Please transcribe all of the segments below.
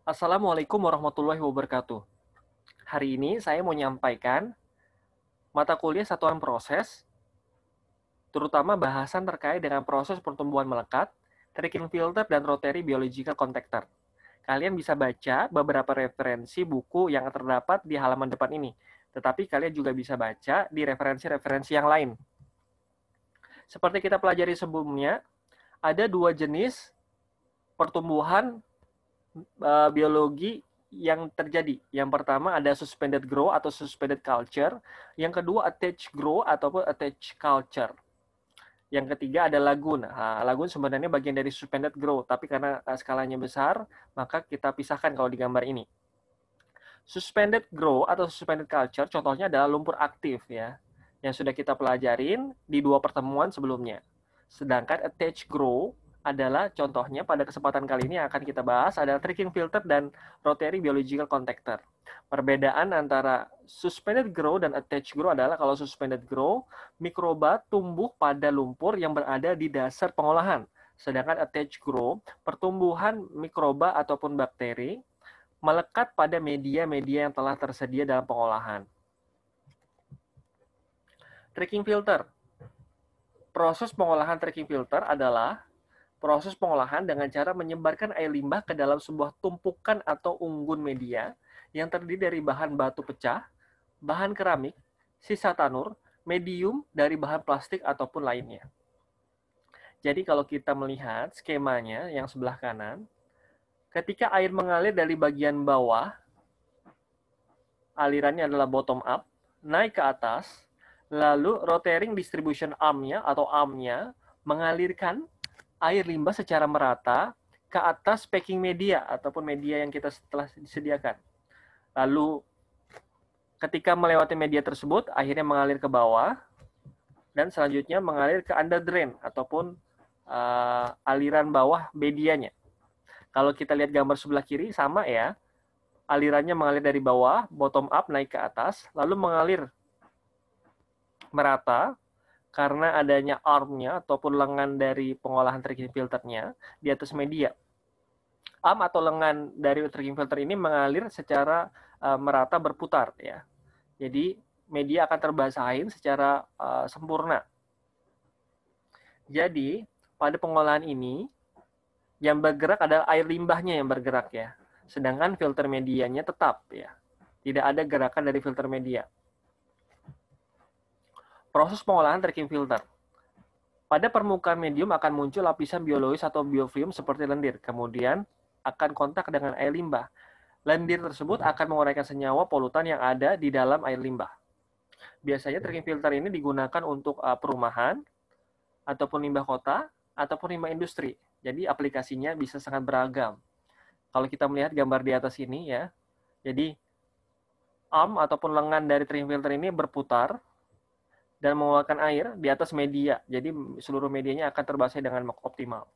Assalamualaikum warahmatullahi wabarakatuh. Hari ini saya mau menyampaikan mata kuliah satuan proses, terutama bahasan terkait dengan proses pertumbuhan melekat, tracking filter, dan rotary biological contactor. Kalian bisa baca beberapa referensi buku yang terdapat di halaman depan ini, tetapi kalian juga bisa baca di referensi-referensi yang lain. Seperti kita pelajari sebelumnya, ada dua jenis pertumbuhan biologi yang terjadi. Yang pertama ada suspended growth atau suspended culture. Yang kedua attached growth ataupun attached culture. Yang ketiga ada lagoon. Nah, lagoon sebenarnya bagian dari suspended growth, tapi karena skalanya besar, maka kita pisahkan kalau di gambar ini. Suspended growth atau suspended culture contohnya adalah lumpur aktif ya, yang sudah kita pelajarin di dua pertemuan sebelumnya. Sedangkan attached growth adalah contohnya pada kesempatan kali ini yang akan kita bahas adalah tracking filter dan rotary biological contactor. Perbedaan antara suspended growth dan attached growth adalah kalau suspended growth, mikroba tumbuh pada lumpur yang berada di dasar pengolahan. Sedangkan attached growth, pertumbuhan mikroba ataupun bakteri melekat pada media-media yang telah tersedia dalam pengolahan. Tracking filter. Proses pengolahan tracking filter adalah proses pengolahan dengan cara menyebarkan air limbah ke dalam sebuah tumpukan atau unggun media yang terdiri dari bahan batu pecah, bahan keramik, sisa tanur, medium dari bahan plastik ataupun lainnya. Jadi kalau kita melihat skemanya yang sebelah kanan, ketika air mengalir dari bagian bawah, alirannya adalah bottom up, naik ke atas, lalu rotating distribution arm-nya atau arm-nya mengalirkan air limbah secara merata ke atas packing media ataupun media yang kita telah disediakan. Lalu ketika melewati media tersebut, akhirnya mengalir ke bawah dan selanjutnya mengalir ke under drain ataupun aliran bawah medianya. Kalau kita lihat gambar sebelah kiri sama ya, alirannya mengalir dari bawah, bottom up naik ke atas, lalu mengalir merata karena adanya arm-nya ataupun lengan dari pengolahan tracking filternya di atas media. Arm atau lengan dari tracking filter ini mengalir secara merata berputar ya. Jadi media akan terbasahin secara sempurna. Jadi pada pengolahan ini yang bergerak adalah air limbahnya yang bergerak ya. Sedangkan filter medianya tetap ya. Tidak ada gerakan dari filter media. Proses pengolahan tracking filter. Pada permukaan medium akan muncul lapisan biologis atau biofilm seperti lendir. Kemudian akan kontak dengan air limbah. Lendir tersebut akan menguraikan senyawa polutan yang ada di dalam air limbah. Biasanya tracking filter ini digunakan untuk perumahan, ataupun limbah kota, ataupun limbah industri. Jadi aplikasinya bisa sangat beragam. Kalau kita melihat gambar di atas ini ya, jadi arm ataupun lengan dari tracking filter ini berputar dan mengeluarkan air di atas media. Jadi seluruh medianya akan terbasahi dengan optimal.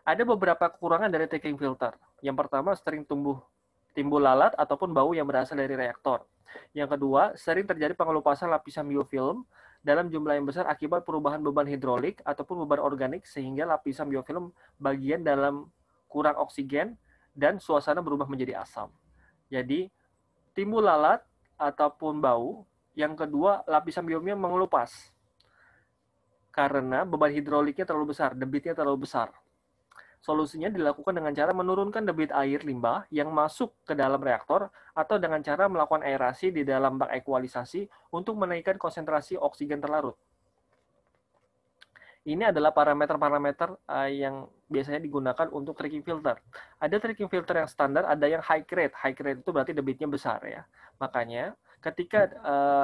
Ada beberapa kekurangan dari tracking filter. Yang pertama, sering timbul lalat ataupun bau yang berasal dari reaktor. Yang kedua, sering terjadi pengelupasan lapisan biofilm dalam jumlah yang besar akibat perubahan beban hidrolik ataupun beban organik sehingga lapisan biofilm bagian dalam kurang oksigen dan suasana berubah menjadi asam. Jadi, timbul lalat ataupun bau. Yang kedua, lapisan biofilmnya mengelupas karena beban hidroliknya terlalu besar, debitnya terlalu besar. Solusinya dilakukan dengan cara menurunkan debit air limbah yang masuk ke dalam reaktor atau dengan cara melakukan aerasi di dalam bak ekualisasi untuk menaikkan konsentrasi oksigen terlarut. Ini adalah parameter-parameter yang biasanya digunakan untuk tracking filter. Ada tracking filter yang standar, ada yang high grade. High grade itu berarti debitnya besar ya. Makanya ketika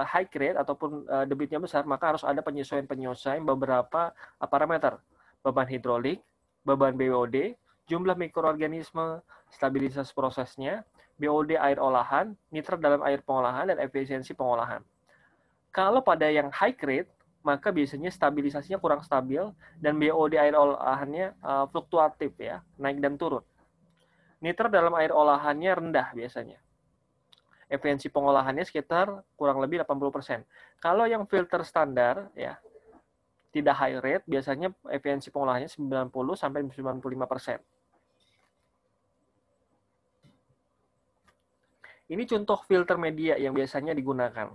high grade ataupun debitnya besar, maka harus ada penyesuaian-penyesuaian beberapa parameter. Beban hidrolik, beban BOD, jumlah mikroorganisme, stabilitas prosesnya, BOD air olahan, nitrat dalam air pengolahan, dan efisiensi pengolahan. Kalau pada yang high grade, maka biasanya stabilisasinya kurang stabil dan BOD air olahannya fluktuatif ya, naik dan turun. Nitrat dalam air olahannya rendah biasanya. Efisiensi pengolahannya sekitar kurang lebih 80%. Kalau yang filter standar ya, tidak high rate, biasanya efisiensi pengolahannya 90 sampai 95%. Ini contoh filter media yang biasanya digunakan.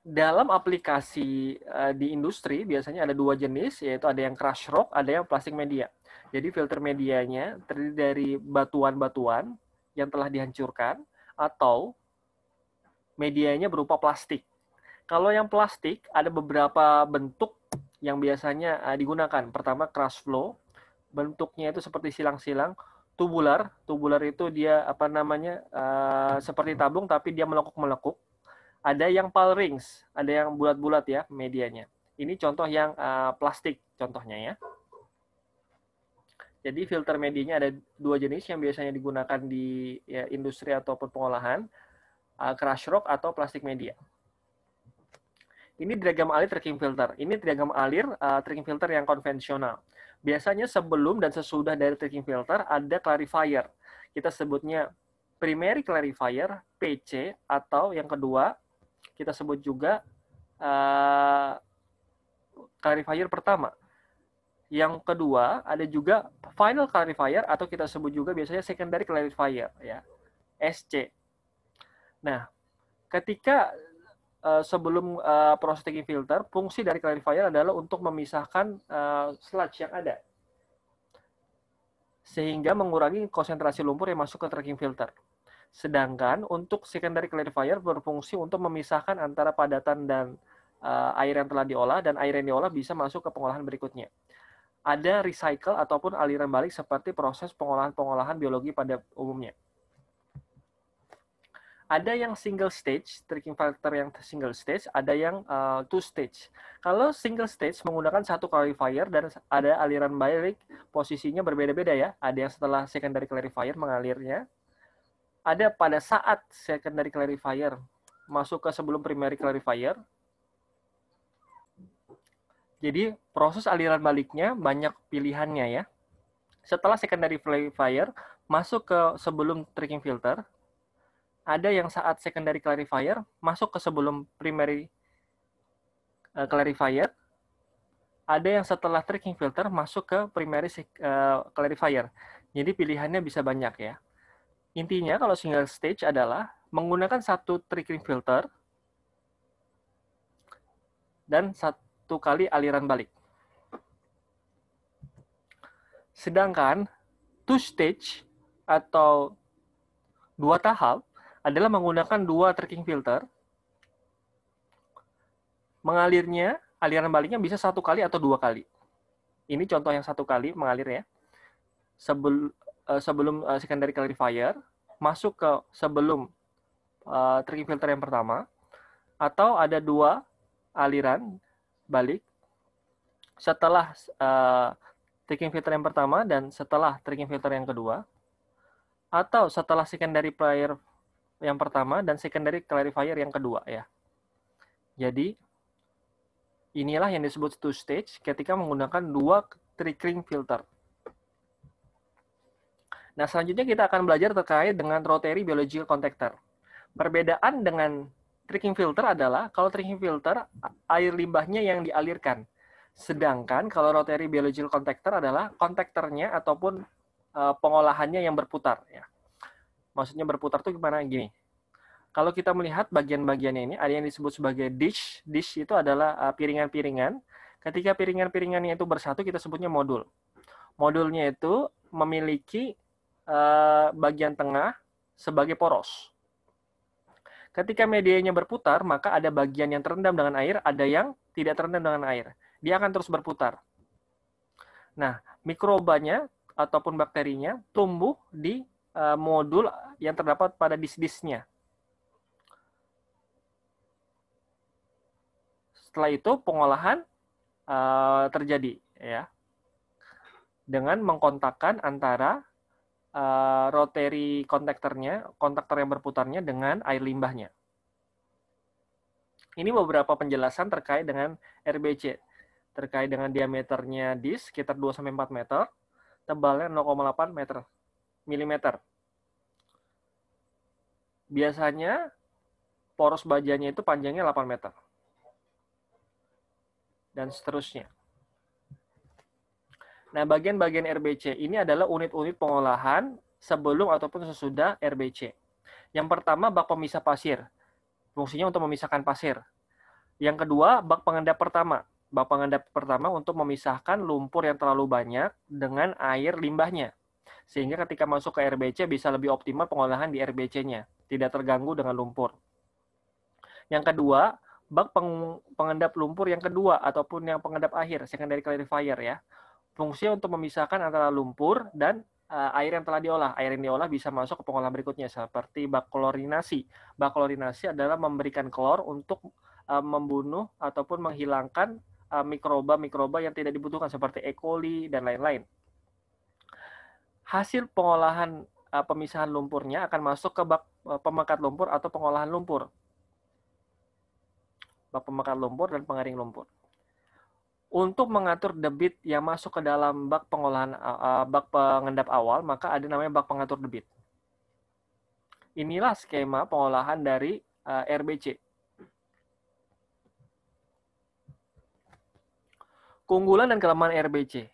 Dalam aplikasi di industri biasanya ada dua jenis, yaitu ada yang crush rock, ada yang plastik media. Jadi filter medianya terdiri dari batuan-batuan yang telah dihancurkan atau medianya berupa plastik. Kalau yang plastik ada beberapa bentuk yang biasanya digunakan. Pertama crush flow, bentuknya itu seperti silang-silang. Tubular, tubular itu dia apa namanya seperti tabung tapi dia melekuk-melekuk. Ada yang pale rings, ada yang bulat-bulat ya medianya. Ini contoh yang plastik contohnya ya. Jadi filter medianya ada dua jenis yang biasanya digunakan di ya, industri ataupun pengolahan, crush rock atau plastik media. Ini diagram alir tracking filter. Ini diagram alir tracking filter yang konvensional. Biasanya sebelum dan sesudah dari tracking filter ada clarifier. Kita sebutnya primary clarifier, PC, atau yang kedua kita sebut juga clarifier pertama. Yang kedua ada juga final clarifier atau kita sebut juga biasanya secondary clarifier ya, SC. Nah, ketika sebelum proses taking filter, fungsi dari clarifier adalah untuk memisahkan sludge yang ada, sehingga mengurangi konsentrasi lumpur yang masuk ke tracking filter. Sedangkan untuk secondary clarifier berfungsi untuk memisahkan antara padatan dan air yang telah diolah, dan air yang diolah bisa masuk ke pengolahan berikutnya. Ada recycle ataupun aliran balik seperti proses pengolahan biologi pada umumnya. Ada yang single stage, tracking filter yang single stage, ada yang two stage. Kalau single stage menggunakan satu clarifier dan ada aliran balik, posisinya berbeda-beda ya. Ada yang setelah secondary clarifier mengalirnya, ada pada saat secondary clarifier masuk ke sebelum primary clarifier. Jadi proses aliran baliknya banyak pilihannya ya. Setelah secondary clarifier masuk ke sebelum tracking filter, ada yang saat secondary clarifier masuk ke sebelum primary clarifier, ada yang setelah tracking filter masuk ke primary clarifier. Jadi pilihannya bisa banyak ya. Intinya kalau single stage adalah menggunakan satu tracking filter dan satu kali aliran balik. Sedangkan two stage atau dua tahap adalah menggunakan dua tracking filter. Mengalirnya, aliran baliknya bisa satu kali atau dua kali. Ini contoh yang satu kali mengalir ya. Sebelum secondary clarifier, masuk ke sebelum tracking filter yang pertama, atau ada dua aliran balik setelah tracking filter yang pertama dan setelah tracking filter yang kedua, atau setelah secondary clarifier yang pertama dan secondary clarifier yang kedua ya. Jadi inilah yang disebut two stage ketika menggunakan dua tracking filter. Nah, selanjutnya kita akan belajar terkait dengan rotary biological contactor. Perbedaan dengan tracking filter adalah kalau tracking filter air limbahnya yang dialirkan. Sedangkan kalau rotary biological contactor adalah kontaktornya ataupun pengolahannya yang berputar ya. Maksudnya berputar tuh gimana? Gini. Kalau kita melihat bagian-bagiannya ini, ada yang disebut sebagai dish. Dish itu adalah piringan-piringan. Ketika piringan-piringannya itu bersatu, kita sebutnya modul. Modulnya itu memiliki bagian tengah sebagai poros. Ketika medianya berputar, maka ada bagian yang terendam dengan air, ada yang tidak terendam dengan air. Dia akan terus berputar. Nah, mikrobanya ataupun bakterinya tumbuh di modul yang terdapat pada dish-dishnya. Setelah itu pengolahan terjadi ya, dengan mengkontakkan antara rotary kontaktornya, kontaktor yang berputarnya dengan air limbahnya. Ini beberapa penjelasan terkait dengan RBC, terkait dengan diameternya dish sekitar 2-4 meter, tebalnya 0,8 milimeter. Biasanya poros bajanya itu panjangnya 8 meter. Dan seterusnya. Nah, bagian-bagian RBC ini adalah unit-unit pengolahan sebelum ataupun sesudah RBC. Yang pertama, bak pemisah pasir. Fungsinya untuk memisahkan pasir. Yang kedua, bak pengendap pertama. Bak pengendap pertama untuk memisahkan lumpur yang terlalu banyak dengan air limbahnya. Sehingga ketika masuk ke RBC bisa lebih optimal pengolahan di RBC-nya, tidak terganggu dengan lumpur. Yang kedua, bak pengendap lumpur yang kedua ataupun yang pengendap akhir, secondary clarifier ya. Fungsinya untuk memisahkan antara lumpur dan air yang telah diolah. Air yang diolah bisa masuk ke pengolahan berikutnya seperti bak klorinasi. Bak klorinasi adalah memberikan klor untuk membunuh ataupun menghilangkan mikroba-mikroba yang tidak dibutuhkan seperti E. coli dan lain-lain. Hasil pengolahan pemisahan lumpurnya akan masuk ke bak pemekat lumpur atau pengolahan lumpur. Bak pemekat lumpur dan pengaring lumpur. Untuk mengatur debit yang masuk ke dalam bak pengolahan bak pengendap awal, maka ada namanya bak pengatur debit. Inilah skema pengolahan dari RBC. Keunggulan dan kelemahan RBC.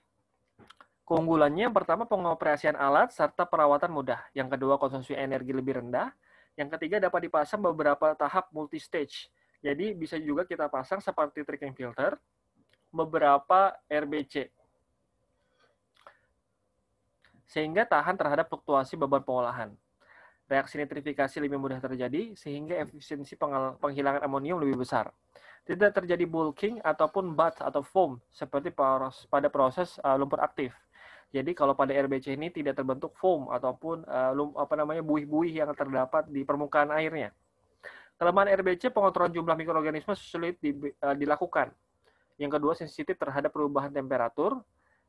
Keunggulannya yang pertama pengoperasian alat serta perawatan mudah. Yang kedua konsumsi energi lebih rendah. Yang ketiga dapat dipasang beberapa tahap multi-stage. Jadi bisa juga kita pasang seperti tricking filter, beberapa RBC. Sehingga tahan terhadap fluktuasi beban pengolahan. Reaksi nitrifikasi lebih mudah terjadi, sehingga efisiensi penghilangan amonium lebih besar. Tidak terjadi bulking ataupun buds atau foam, seperti pada proses lumpur aktif. Jadi kalau pada RBC ini tidak terbentuk foam ataupun buih-buih yang terdapat di permukaan airnya. Kelemahan RBC, pengontrolan jumlah mikroorganisme sulit dilakukan. Yang kedua, sensitif terhadap perubahan temperatur.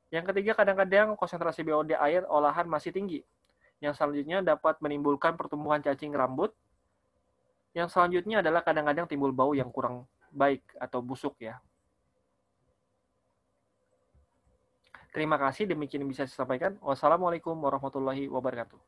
Yang ketiga, kadang-kadang konsentrasi BOD air olahan masih tinggi. Yang selanjutnya dapat menimbulkan pertumbuhan cacing rambut. Yang selanjutnya adalah kadang-kadang timbul bau yang kurang baik atau busuk ya. Terima kasih, demikian bisa saya sampaikan. Wassalamualaikum warahmatullahi wabarakatuh.